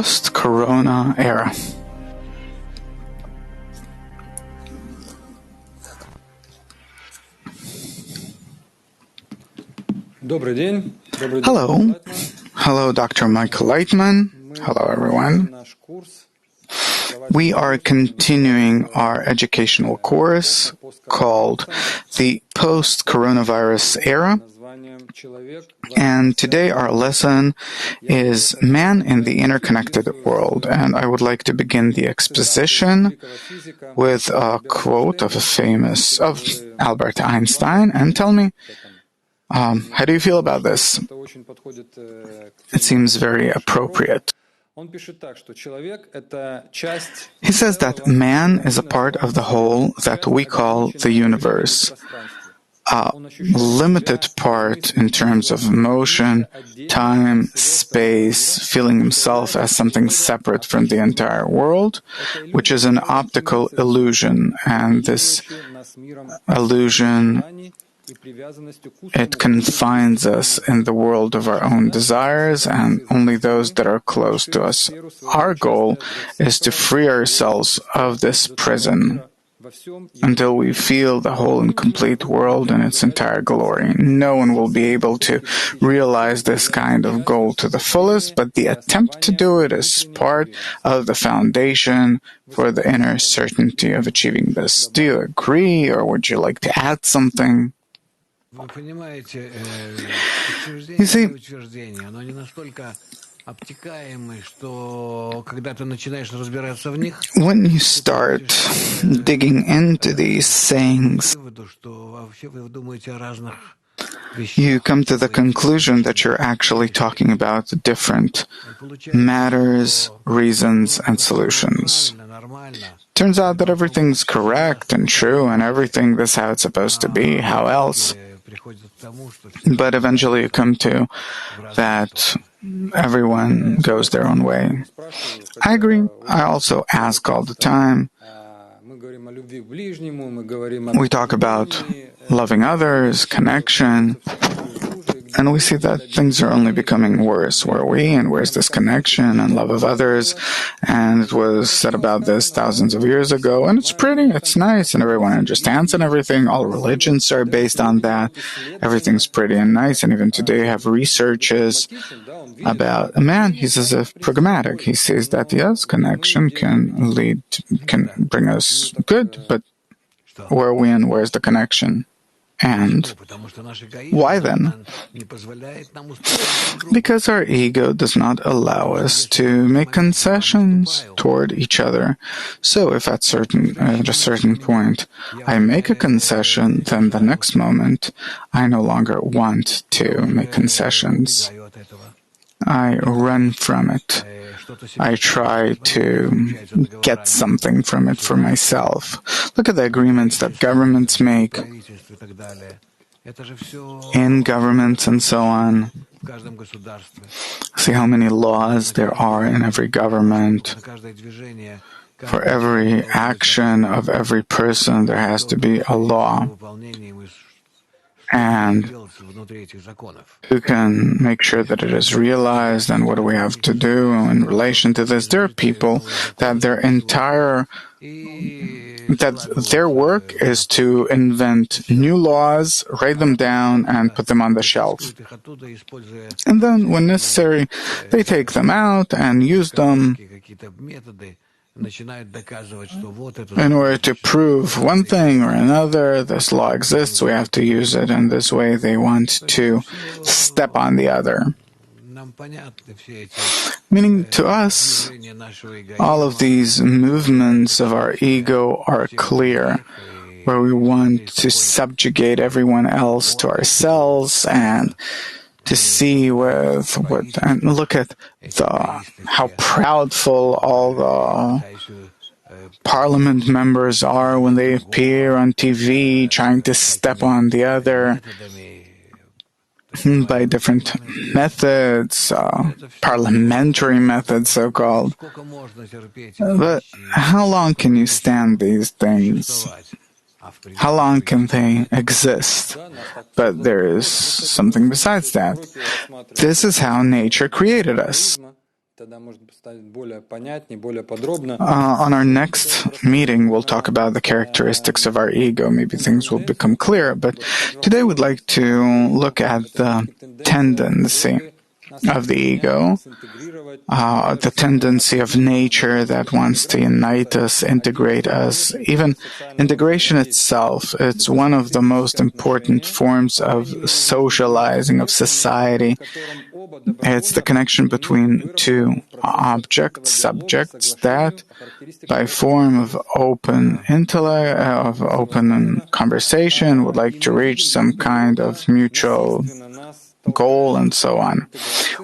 post-corona era. Hello. Hello, Dr. Michael Leitman. Hello, everyone. We are continuing our educational course called the Post-Coronavirus Era. And today our lesson is Man in the Interconnected World. And I would like to begin the exposition with a quote of Albert Einstein. And tell me, how do you feel about this? It seems very appropriate. He says that man is a part of the whole that we call the universe, a limited part in terms of motion, time, space, feeling himself as something separate from the entire world, which is an optical illusion, and this illusion, it confines us in the world of our own desires and only those that are close to us. Our goal is to free ourselves of this prison until we feel the whole and complete world in its entire glory. No one will be able to realize this kind of goal to the fullest, but the attempt to do it is part of the foundation for the inner certainty of achieving this. Do you agree, or would you like to add something? You see, when you start digging into these sayings, you come to the conclusion that you're actually talking about different matters, reasons, and solutions. Turns out that everything's correct and true, and everything is how it's supposed to be. How else? But eventually you come to that everyone goes their own way. I agree. I also ask all the time. We talk about loving others, connection, and we see that things are only becoming worse. Where are we, and where's this connection and love of others? And it was said about this thousands of years ago, and it's pretty, it's nice, and everyone understands and everything. All religions are based on that. Everything's pretty and nice, and even today have researches about a man. He's as if pragmatic. He says that, yes, connection can bring us good, but where are we and where's the connection? And why then? Because our ego does not allow us to make concessions toward each other. So if at a certain point I make a concession, then the next moment I no longer want to make concessions. I run from it. I try to get something from it for myself. Look at the agreements that governments make in governments and so on. See how many laws there are in every government. For every action of every person, there has to be a law. And who can make sure that it is realized, and what do we have to do in relation to this? There are people that their work is to invent new laws, write them down, and put them on the shelf. And then, when necessary, they take them out and use them in order to prove one thing or another. This law exists, we have to use it, and this way they want to step on the other. Meaning, to us, all of these movements of our ego are clear, where we want to subjugate everyone else to ourselves and to see and look at how proudful all the parliament members are when they appear on TV trying to step on the other by different methods, parliamentary methods, so-called. But how long can you stand these things? How long can they exist? But there is something besides that. This is how nature created us. On our next meeting, we'll talk about the characteristics of our ego. Maybe things will become clearer, but today we'd like to look at the tendency of the ego, the tendency of nature that wants to unite us, integrate us. Even integration itself, it's one of the most important forms of socializing, of society. It's the connection between two objects, subjects, that by form of open intellect, of open conversation, would like to reach some kind of mutual goal and so on.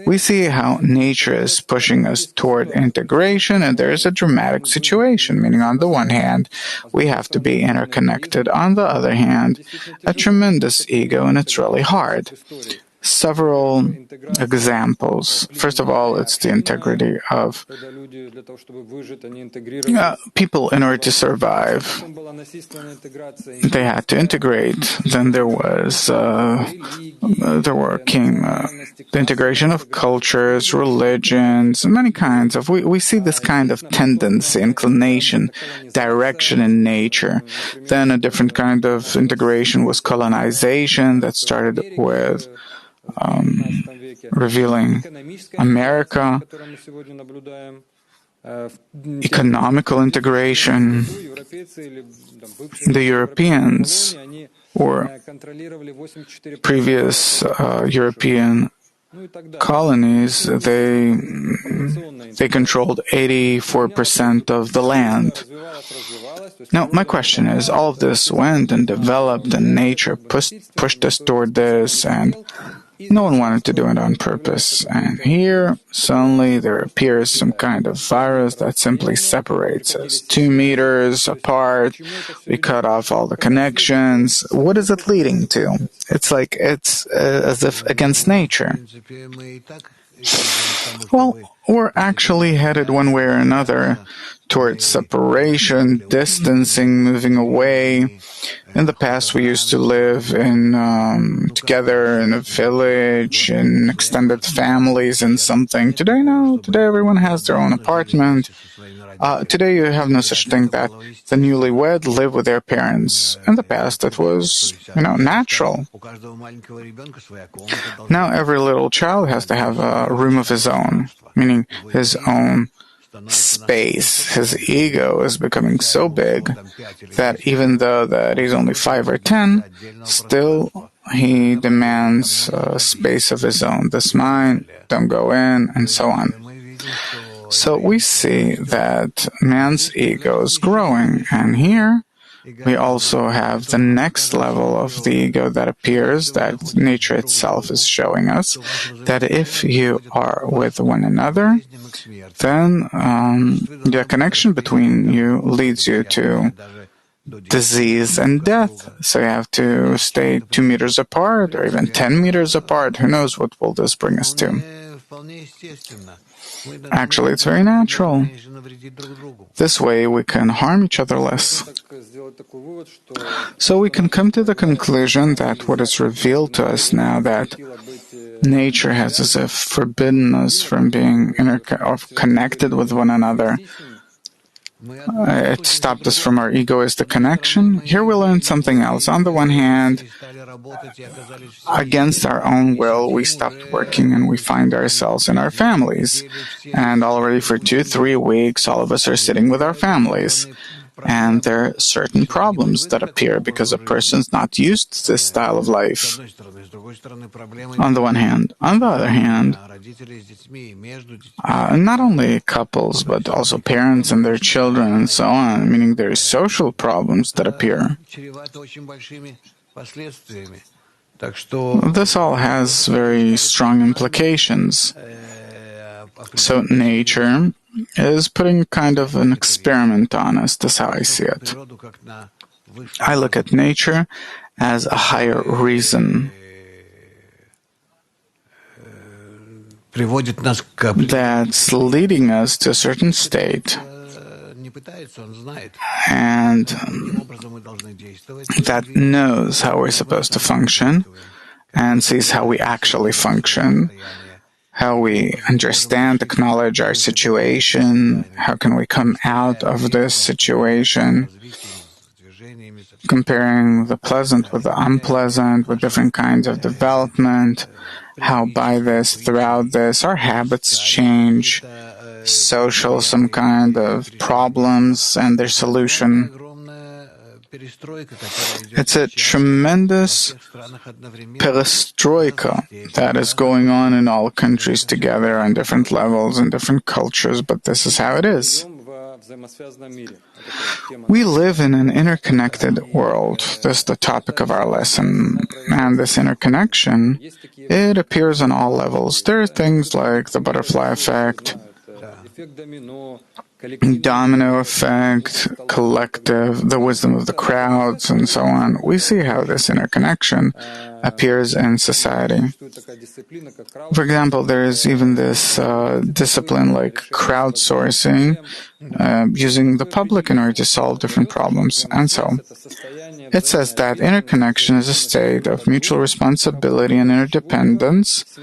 We see how nature is pushing us toward integration, and there is a dramatic situation, meaning on the one hand, we have to be interconnected. On the other hand, a tremendous ego, and it's really hard. Several examples. First of all, it's the integrity of people in order to survive. They had to integrate. Then there came the integration of cultures, religions, many kinds of. We see this kind of tendency, inclination, direction in nature. Then a different kind of integration was colonization that started with revealing America, economical integration. The Europeans, or previous European colonies, they controlled 84% of the land. Now, my question is, all of this went and developed, and nature pushed us toward this, and no one wanted to do it on purpose. And here, suddenly, there appears some kind of virus that simply separates us 2 meters apart. We cut off all the connections. What is it leading to? It's like it's as if against nature. Well, we're actually headed one way or another towards separation, distancing, moving away. In the past, we used to live together in a village, in extended families, in something. Today, no. Today, everyone has their own apartment. Today, you have no such thing that the newlywed live with their parents. In the past, it was, natural. Now, every little child has to have a room of his own, meaning his own space. His ego is becoming so big that even though that he's only 5 or 10, still he demands a space of his own. This mine, don't go in, and so on. So we see that man's ego is growing, and here we also have the next level of the ego that appears, that nature itself is showing us, that if you are with one another, then the connection between you leads you to disease and death. So you have to stay 2 meters apart, or even 10 meters apart. Who knows what will this bring us to? Actually, it's very natural. This way we can harm each other less. So we can come to the conclusion that what is revealed to us now, that nature has as if forbidden us from being connected with one another. It stopped us from our egoistic connection. Here we learn something else. On the one hand, against our own will, we stopped working and we find ourselves in our families. And already for 2-3 weeks, all of us are sitting with our families. And there are certain problems that appear because a person's not used to this style of life. On the one hand. On the other hand, not only couples, but also parents and their children and so on, meaning there are social problems that appear. This all has very strong implications. So nature is putting kind of an experiment on us. That's how I see it. I look at nature as a higher reason that's leading us to a certain state, and that knows how we're supposed to function and sees how we actually function, how we understand, acknowledge our situation, how can we come out of this situation, comparing the pleasant with the unpleasant, with different kinds of development, how by this, throughout this, our habits change, social, some kind of problems and their solution. It's a tremendous perestroika that is going on in all countries together on different levels and different cultures, but this is how it is. We live in an interconnected world. This is the topic of our lesson. And this interconnection, it appears on all levels. There are things like the butterfly effect, domino effect, collective, the wisdom of the crowds, and so on. We see how this interconnection appears in society. For example, there is even this discipline like crowdsourcing, using the public in order to solve different problems. And so, it says that interconnection is a state of mutual responsibility and interdependence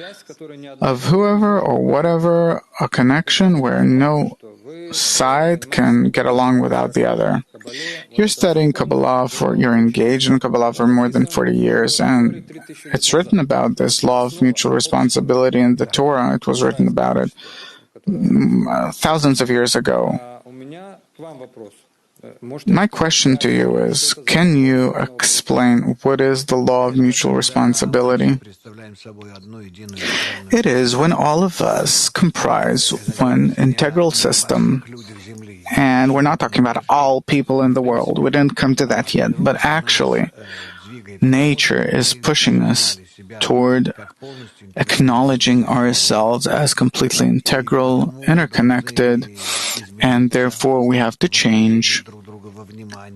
of whoever or whatever, a connection where no side can get along without the other. You're studying Kabbalah you're engaged in Kabbalah for more than 40 years, and it's written about this law of mutual responsibility in the Torah. It was written about it thousands of years ago. My question to you is, can you explain what is the law of mutual responsibility? It is when all of us comprise one integral system, and we're not talking about all people in the world. We didn't come to that yet, but actually, nature is pushing us toward acknowledging ourselves as completely integral, interconnected, and therefore we have to change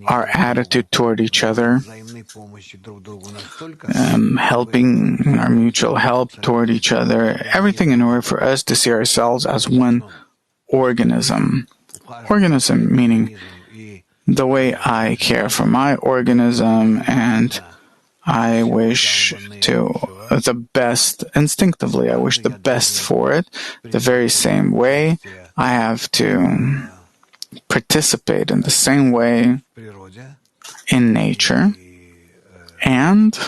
our attitude toward each other, helping our mutual help toward each other, everything in order for us to see ourselves as one organism. Organism meaning the way I care for my organism and I wish to the best, instinctively, I wish the best for it. The very same way, I have to participate in the same way in nature and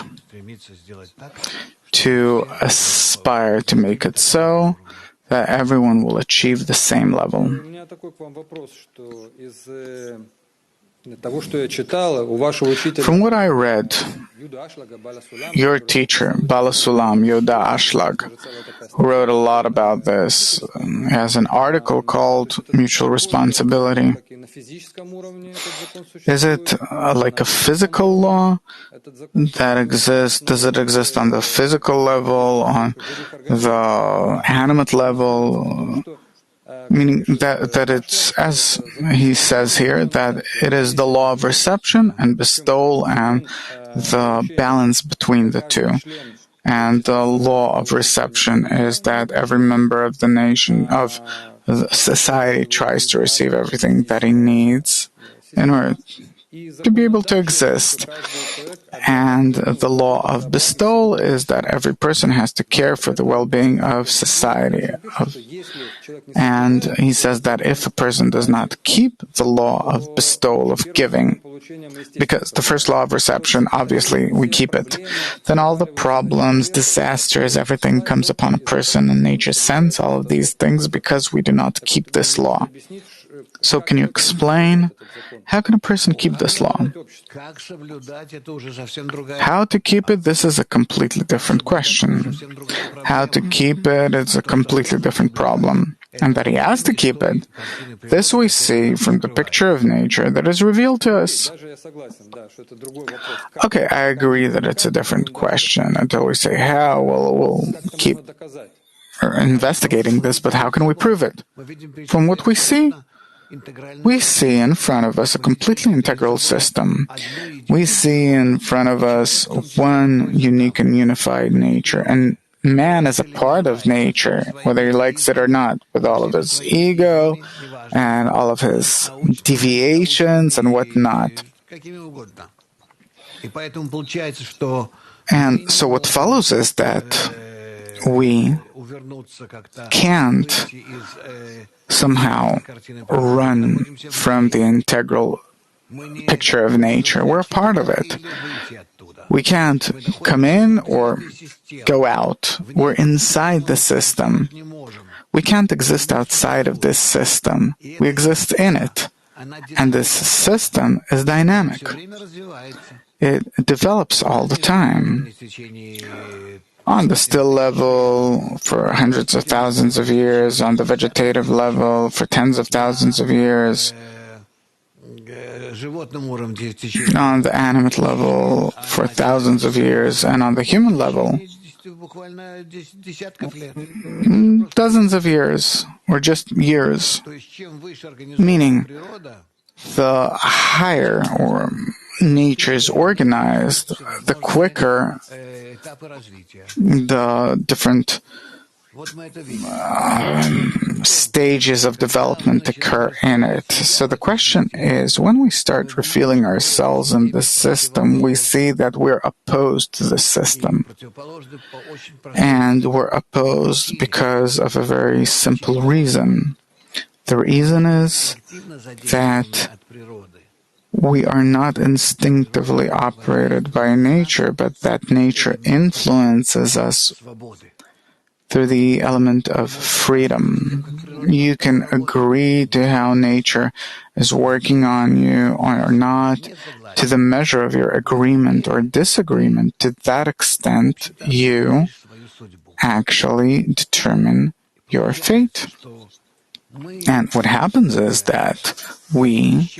to aspire to make it so that everyone will achieve the same level. From what I read, your teacher, Balasulam, Yehuda Ashlag, who wrote a lot about this, has an article called Mutual Responsibility. Is it like a physical law that exists? Does it exist on the physical level, on the animate level? Meaning that it's, as he says here, that it is the law of reception and bestowal and the balance between the two. And the law of reception is that every member of the nation, of the society, tries to receive everything that he needs in order to be able to exist. And the law of bestowal is that every person has to care for the well-being of society. And he says that if a person does not keep the law of bestowal, of giving, because the first law of reception, obviously, we keep it, then all the problems, disasters, everything comes upon a person, and nature sends all of these things because we do not keep this law. So can you explain, how can a person keep this law? How to keep it, this is a completely different question. How to keep it is a completely different problem. And that he has to keep it, this we see from the picture of nature that is revealed to us. Okay, I agree that it's a different question until we say how. We'll keep investigating this, but how can we prove it? From what we see in front of us a completely integral system. We see in front of us one unique and unified nature, and man is a part of nature, whether he likes it or not, with all of his ego and all of his deviations and whatnot. And so what follows is that we can't somehow run from the integral picture of nature. We're a part of it. We can't come in or go out. We're inside the system. We can't exist outside of this system. We exist in it. And this system is dynamic. It develops all the time. On the still level for hundreds of thousands of years, on the vegetative level for tens of thousands of years, on the animate level for thousands of years, and on the human level, dozens of years, or just years. Meaning, the higher or nature is organized, the quicker the different stages of development occur in it. So the question is, when we start revealing ourselves in the system, we see that we're opposed to the system. And we're opposed because of a very simple reason. The reason is that we are not instinctively operated by nature, but that nature influences us through the element of freedom. You can agree to how nature is working on you or not, to the measure of your agreement or disagreement. To that extent, you actually determine your fate. And what happens is that we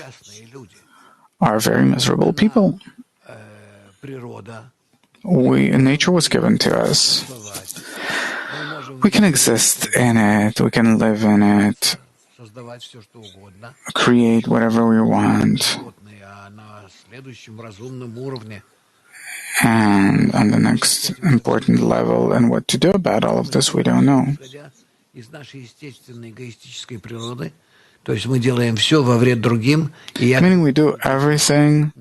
are very miserable people. Nature was given to us. We can exist in it, we can live in it, create whatever we want. And on the next important level, and what to do about all of this, we don't know. Meaning we do everything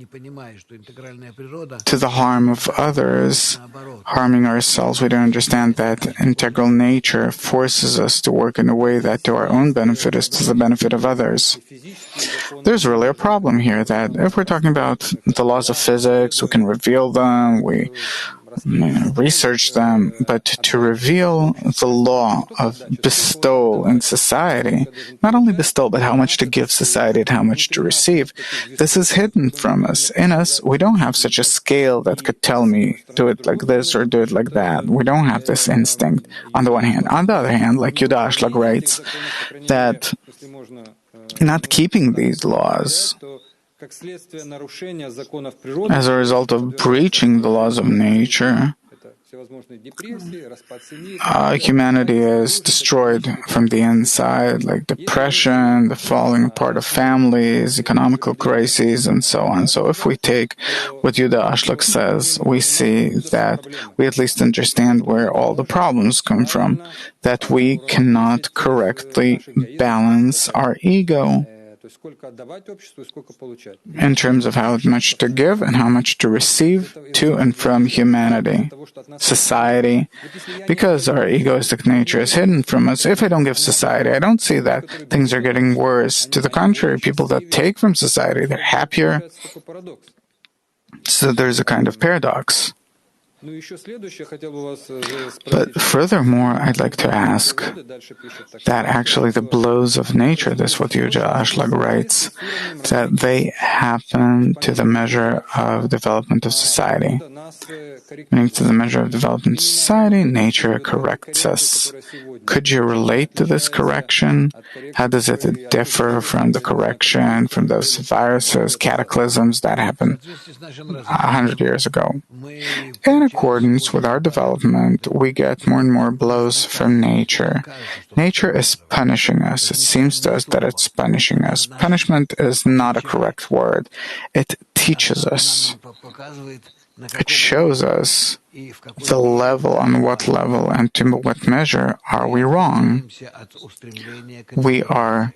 to the harm of others, harming ourselves. We don't understand that integral nature forces us to work in a way that to our own benefit is to the benefit of others. There's really a problem here that if we're talking about the laws of physics, we can reveal them, we research them, but to reveal the law of bestowal in society, not only bestow, but how much to give society and how much to receive, this is hidden from us. In us, we don't have such a scale that could tell me, do it like this or do it like that. We don't have this instinct, on the one hand. On the other hand, like Yuda Ashlag writes, that not keeping these laws as a result of breaching the laws of nature, humanity is destroyed from the inside, like depression, the falling apart of families, economical crises, and so on. So if we take what Yuda Ashlag says, we see that we at least understand where all the problems come from, that we cannot correctly balance our ego in terms of how much to give and how much to receive to and from humanity, society, because our egoistic nature is hidden from us. If I don't give society, I don't see that things are getting worse. To the contrary, people that take from society, they're happier. So there's a kind of paradox. But furthermore, I'd like to ask that actually the blows of nature, that's what Yuda Ashlag writes, that they happen to the measure of development of society. Meaning to the measure of development of society, nature corrects us. Could you relate to this correction? How does it differ from the correction, from those viruses, cataclysms that happened 100 years ago? In accordance with our development, we get more and more blows from nature. Nature is punishing us. It seems to us that it's punishing us. Punishment is not a correct word. It teaches us. It shows us the level, on what level and to what measure are we wrong. We are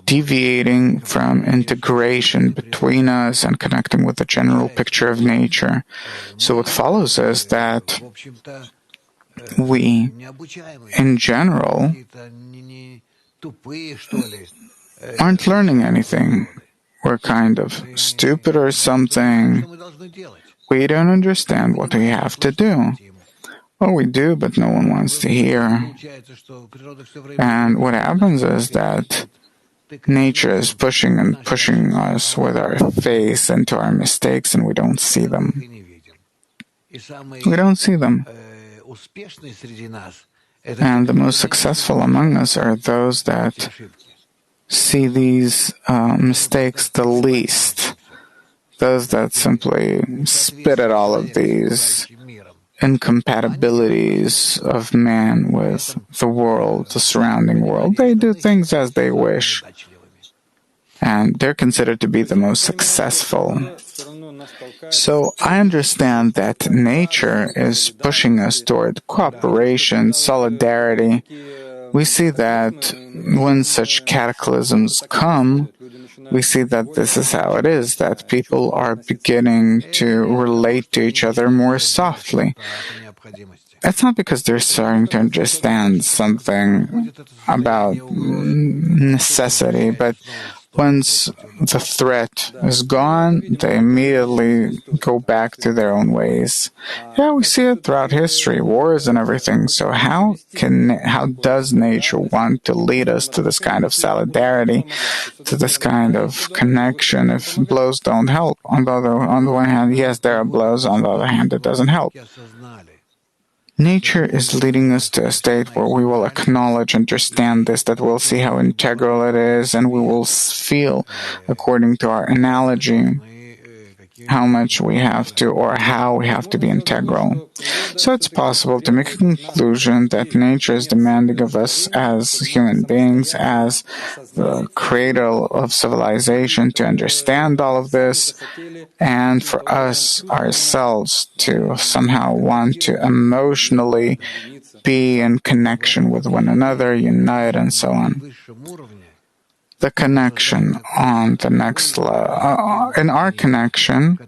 deviating from integration between us and connecting with the general picture of nature. So what follows is that we, in general, aren't learning anything. We're kind of stupid or something. We don't understand what we have to do. Well, we do, but no one wants to hear. And what happens is that nature is pushing and pushing us with our face into our mistakes, and we don't see them. We don't see them. And the most successful among us are those that see these mistakes the least. Those that simply spit at all of these incompatibilities of man with the world, the surrounding world. They do things as they wish, and they're considered to be the most successful. So I understand that nature is pushing us toward cooperation, solidarity. We see that when such cataclysms come, we see that this is how it is, that people are beginning to relate to each other more softly. It's not because they're starting to understand something about necessity, but once the threat is gone, they immediately go back to their own ways. Yeah, we see it throughout history, wars and everything. So how does nature want to lead us to this kind of solidarity, to this kind of connection if blows don't help? On the one hand, yes, there are blows. On the other hand, it doesn't help. Nature is leading us to a state where we will acknowledge, understand this, that we'll see how integral it is, and we will feel, according to our analogy, how much we have to, or how we have to be integral. So it's possible to make a conclusion that nature is demanding of us as human beings, as the cradle of civilization, to understand all of this, and for us ourselves to somehow want to emotionally be in connection with one another, unite, and so on. The connection on the next level. In our connection,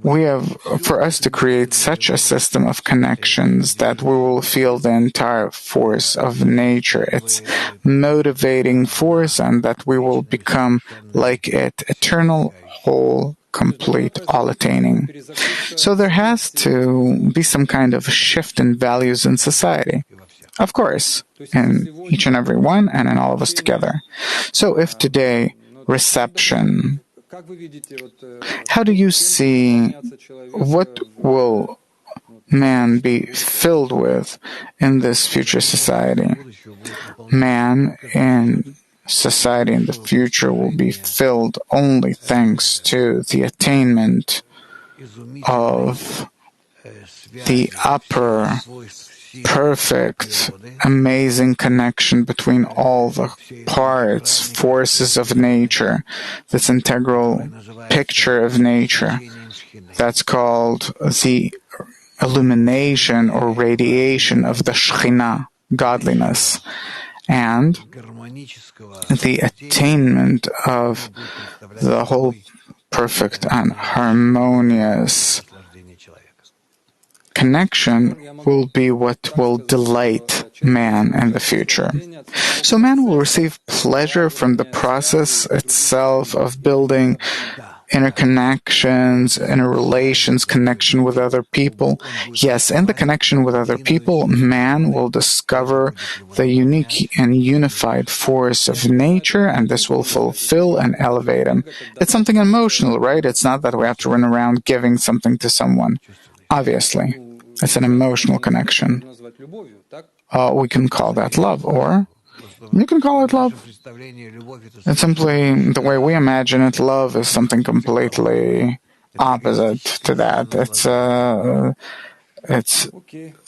we have, for us to create such a system of connections that we will feel the entire force of nature, its motivating force, and that we will become like it, eternal, whole, complete, all-attaining. So there has to be some kind of shift in values in society. Of course, in each and every one and in all of us together. So if today, reception, how do you see, what will man be filled with in this future society? Man in society in the future will be filled only thanks to the attainment of the upper, perfect, amazing connection between all the parts, forces of nature, this integral picture of nature. That's called the illumination or radiation of the Shekhinah, godliness, and the attainment of the whole perfect and harmonious connection will be what will delight man in the future. So man will receive pleasure from the process itself of building interconnections, interrelations, connection with other people. Yes, in the connection with other people, man will discover the unique and unified force of nature, and this will fulfill and elevate him. It's something emotional, right? It's not that we have to run around giving something to someone. Obviously, it's an emotional connection. We can call that love, or you can call it love. It's simply the way we imagine it. Love is something completely opposite to that. It's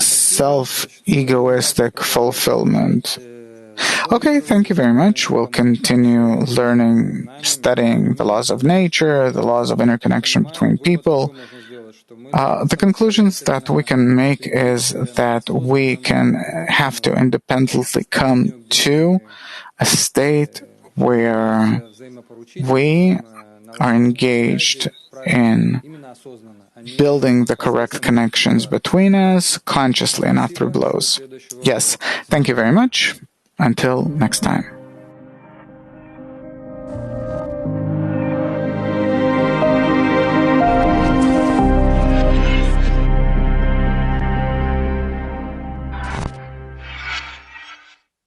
self-egoistic fulfillment. Okay, thank you very much. We'll continue learning, studying the laws of nature, the laws of interconnection between people. The conclusions that we can make is that we can have to independently come to a state where we are engaged in building the correct connections between us consciously, not through blows. Yes, thank you very much. Until next time.